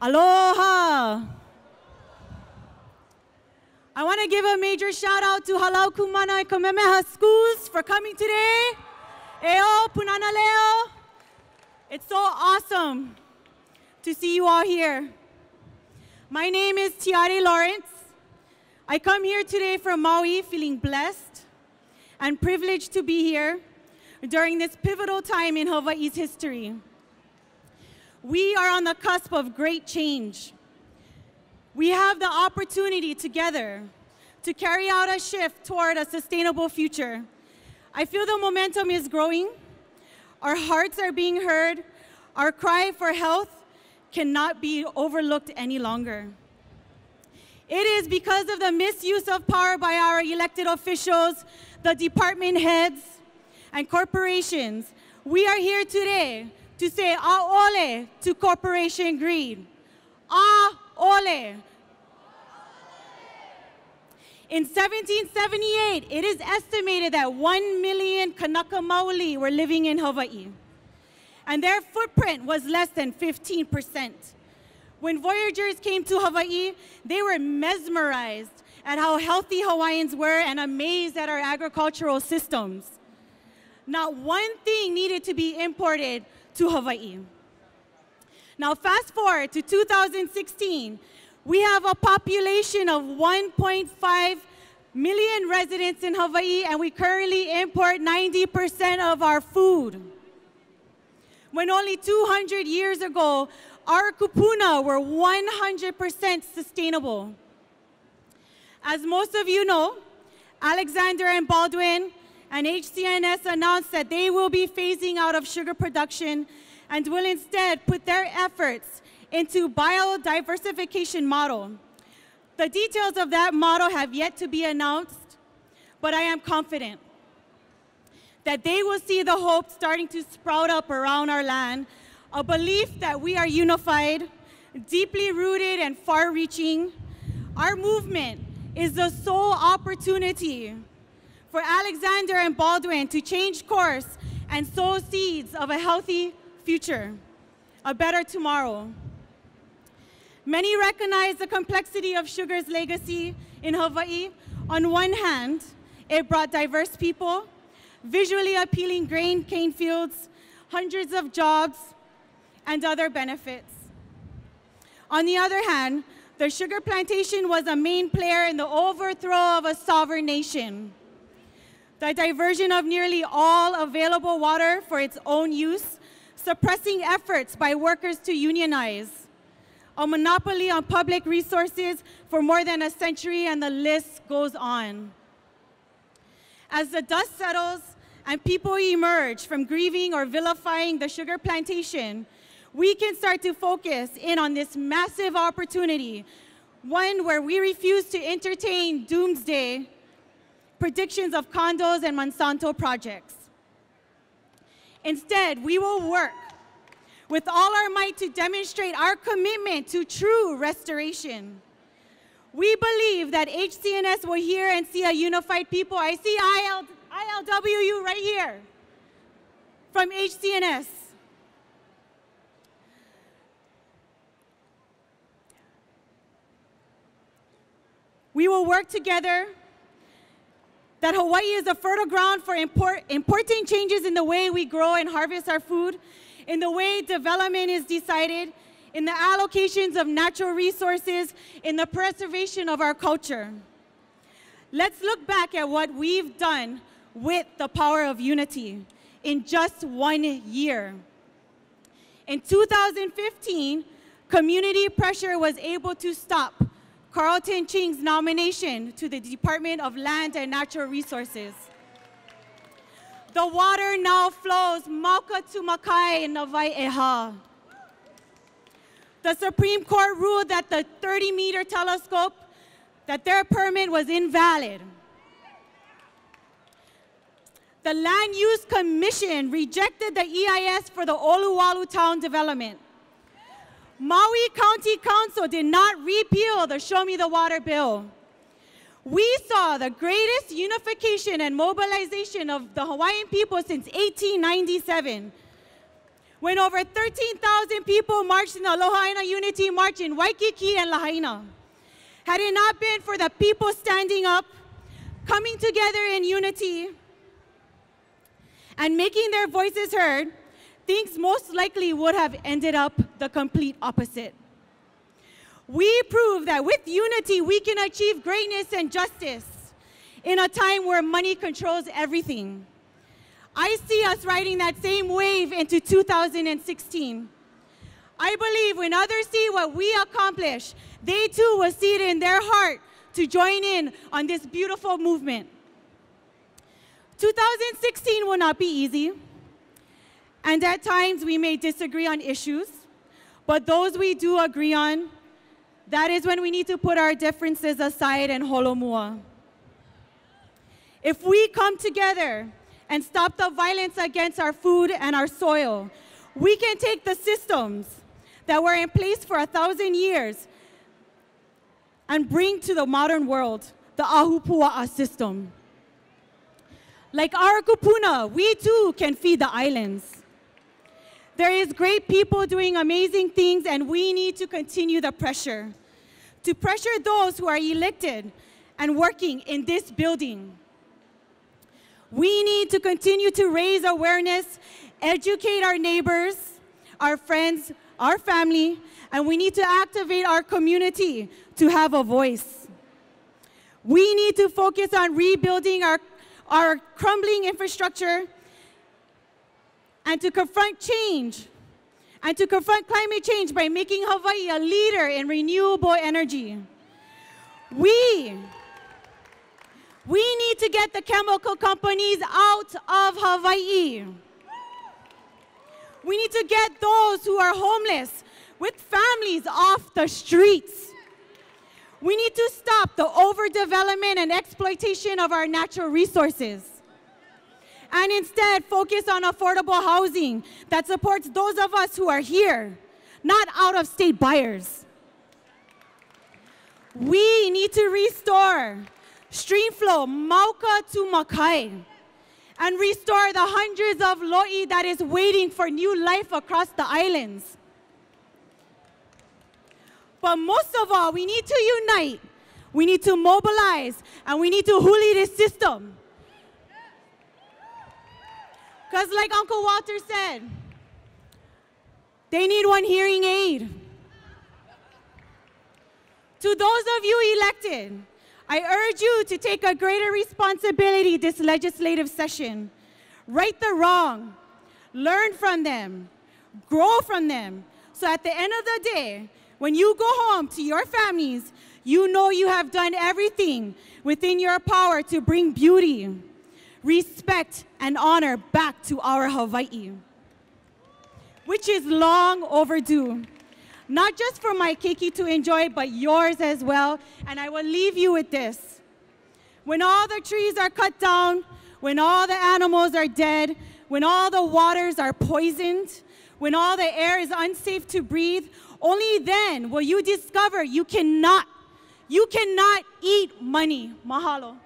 Aloha! I want to give a major shout out to Halau Kumana and Kamehameha schools for coming today. Eo, Punana Leo. It's so awesome to see you all here. My name is Tiare Lawrence. I come here today from Maui feeling blessed and privileged to be here during this pivotal time in Hawaii's history. We are on the cusp of great change. We have the opportunity together to carry out a shift toward a sustainable future. I feel the momentum is growing. Our hearts are being heard. Our cry for health cannot be overlooked any longer. It is because of the misuse of power by our elected officials, the department heads, and corporations. We are here today to say a'ole to corporation greed. A'ole. In 1778, it is estimated that 1 million Kanaka Maoli were living in Hawaii, and their footprint was less than 15%. When voyagers came to Hawaii, they were mesmerized at how healthy Hawaiians were and amazed at our agricultural systems. Not one thing needed to be imported to Hawaii. Now fast forward to 2016, we have a population of 1.5 million residents in Hawaii, and we currently import 90% of our food. When only 200 years ago, our kupuna were 100% sustainable. As most of you know, Alexander and Baldwin and HCNS announced that they will be phasing out of sugar production and will instead put their efforts into biodiversification model. The details of that model have yet to be announced, but I am confident that they will see the hope starting to sprout up around our land, a belief that we are unified, deeply rooted and far-reaching. Our movement is the sole opportunity for Alexander and Baldwin to change course and sow seeds of a healthy future, a better tomorrow. Many recognize the complexity of sugar's legacy in Hawaii. On one hand, it brought diverse people, visually appealing grain cane fields, hundreds of jobs, and other benefits. On the other hand, the sugar plantation was a main player in the overthrow of a sovereign nation. The diversion of nearly all available water for its own use, suppressing efforts by workers to unionize, a monopoly on public resources for more than a century, and the list goes on. As the dust settles and people emerge from grieving or vilifying the sugar plantation, we can start to focus in on this massive opportunity, one where we refuse to entertain doomsday predictions of condos and Monsanto projects. Instead, we will work with all our might to demonstrate our commitment to true restoration. We believe that HCNS will hear and see a unified people. I see ILWU right here from HCNS. We will work together that Hawaii is a fertile ground for important changes in the way we grow and harvest our food, in the way development is decided, in the allocations of natural resources, in the preservation of our culture. Let's look back at what we've done with the power of unity in just 1 year. In 2015, community pressure was able to stop Carlton Ching's nomination to the Department of Land and Natural Resources. The water now flows Mauka to Makai in Navai'eha. The Supreme Court ruled that the 30-meter telescope, that their permit was invalid. The Land Use Commission rejected the EIS for the Oluwalu town development. Maui County Council did not repeal the Show Me the Water bill. We saw the greatest unification and mobilization of the Hawaiian people since 1897. when over 13,000 people marched in the Lahaina Unity March in Waikiki and Lahaina. Had it not been for the people standing up, coming together in unity, and making their voices heard, things most likely would have ended up the complete opposite. We prove that with unity, we can achieve greatness and justice in a time where money controls everything. I see us riding that same wave into 2016. I believe when others see what we accomplish, they too will see it in their heart to join in on this beautiful movement. 2016 will not be easy, and at times we may disagree on issues, but those we do agree on, that is when we need to put our differences aside and holomua. If we come together and stop the violence against our food and our soil, we can take the systems that were in place for 1,000 years and bring to the modern world the ahupua'a system. Like our kupuna, we too can feed the islands. There is great people doing amazing things, and we need to continue the pressure. To pressure those who are elected and working in this building. We need to continue to raise awareness, educate our neighbors, our friends, our family, and we need to activate our community to have a voice. We need to focus on rebuilding our crumbling infrastructure and to confront change, and to confront climate change by making Hawaii a leader in renewable energy. We need to get the chemical companies out of Hawaii. We need to get those who are homeless with families off the streets. We need to stop the overdevelopment and exploitation of our natural resources, and instead focus on affordable housing that supports those of us who are here, not out-of-state buyers. We need to restore stream flow Mauka to Makai and restore the hundreds of lo'i that is waiting for new life across the islands. But most of all, we need to unite, we need to mobilize, and we need to huli this system. Because like Uncle Walter said, they need one hearing aid. To those of you elected, I urge you to take a greater responsibility this legislative session. Right the wrong, learn from them, grow from them, so at the end of the day, when you go home to your families, you know you have done everything within your power to bring beauty, respect, and honor back to our Hawaii, which is long overdue. Not just for my keiki to enjoy, but yours as well. And I will leave you with this. When all the trees are cut down, when all the animals are dead, when all the waters are poisoned, when all the air is unsafe to breathe, only then will you discover you cannot eat money. Mahalo.